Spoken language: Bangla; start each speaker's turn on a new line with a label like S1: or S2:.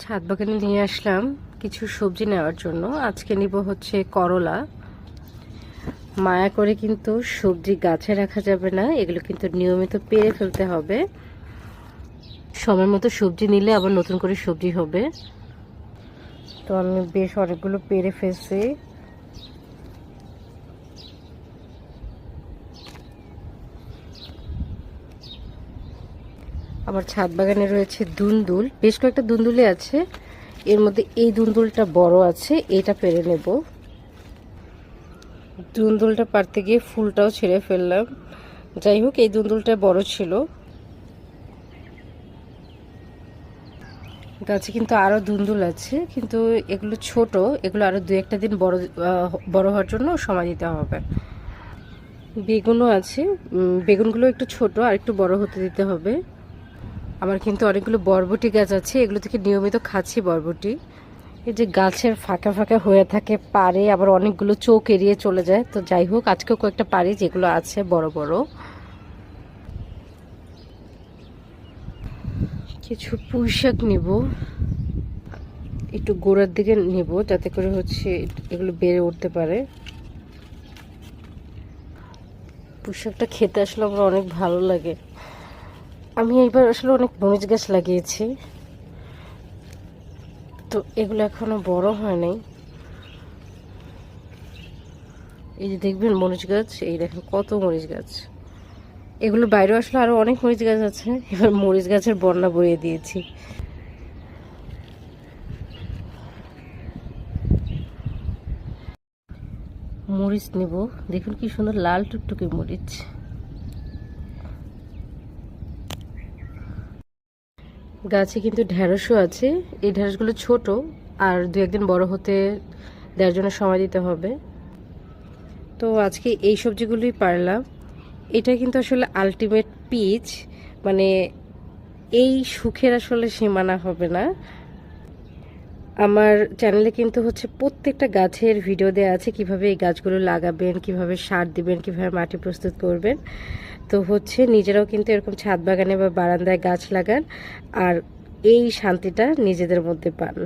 S1: ছাদ বাগানে নিয়ে আসলাম কিছু সবজি নেওয়ার জন্য। আজকে নিব হচ্ছে করলা। মায়া করে কিন্তু সবজি গাছে রাখা যাবে না, এগুলো কিন্তু নিয়মিত পেরে ফেলতে হবে। সময় মতো সবজি নিলে আবার নতুন করে সবজি হবে। তো আমি বেশ অনেকগুলো পেরে ফেলছি। আমার ছাদ বাগানে রয়েছে দুন্দুল, বেশ কয়েকটা দুন্দুলি আছে। এর মধ্যে এই দুন্দুলটা বড় আছে, এটা পেরে নেব। দুন্দুলটা পারতে গিয়ে ফুলটাও ছিঁড়ে ফেললাম। যাই হোক, এই দুন্দুলটা বড় ছিল। গাছে কিন্তু আরো দুন্দুল আছে, কিন্তু এগুলো ছোট। এগুলো আরো দু একটা দিন বড় হওয়ার জন্য সময় দিতে হবে। বেগুনও আছে, বেগুনগুলো একটু ছোট, আর একটু বড় হতে দিতে হবে। আমার কিন্তু অনেকগুলো বরবটি গাছ আছে, এগুলো থেকে নিয়মিত খাচ্ছি বরবটি। এই যে গাছের ফাঁকা ফাঁকা হয়ে থাকে পারে, আবার অনেকগুলো চোখ এড়িয়ে চলে যায়। তো যাই হোক, আজকেও কয়েকটা পারি যেগুলো আছে বড় বড়। কিছু পুঁই শাক নিব, একটু গোড়ার দিকে নিব যাতে করে হচ্ছে এগুলো বেড়ে উঠতে পারে। পুঁই শাকটা খেতে আসলে আমার অনেক ভালো লাগে। আমি এইবার আসলে অনেক মরিচ গাছ লাগিয়েছি, তো এগুলো এখনো বড় হয় নাই। এই যে দেখবেন মরিচ গাছ, এই দেখেন কত মরিচ গাছ। এগুলো বাইরে আসলে আরো অনেক মরিচ গাছ আছে, এবার মরিচ গাছের বন্যা বইয়ে দিয়েছি। মরিচ নিব, দেখুন কি সুন্দর লাল টুকটুকে মরিচ। গাছে কিন্তু ঢেঁড়সও আছে, এই ঢেঁড়সগুলো ছোট, আর দু একদিন বড় হতে দেওয়ার জন্য সময় দিতে হবে। তো আজকে এই সবজিগুলোই পারলাম। এটা কিন্তু আসলে আলটিমেট পিচ, মানে এই সুখের আসলে সীমানা হবে না। আমার চ্যানেলে কিন্তু হচ্ছে প্রত্যেকটা গাছের ভিডিও দেওয়া আছে, কিভাবে এই গাছগুলো লাগাবেন, কিভাবে সার দিবেন, কিভাবে মাটি প্রস্তুত করবেন। তো হচ্ছে নিজেরাও কিন্তু এরকম ছাদ বাগানে বা বারান্দায় গাছ লাগান, আর এই শান্তিটা নিজেদের মধ্যে পান।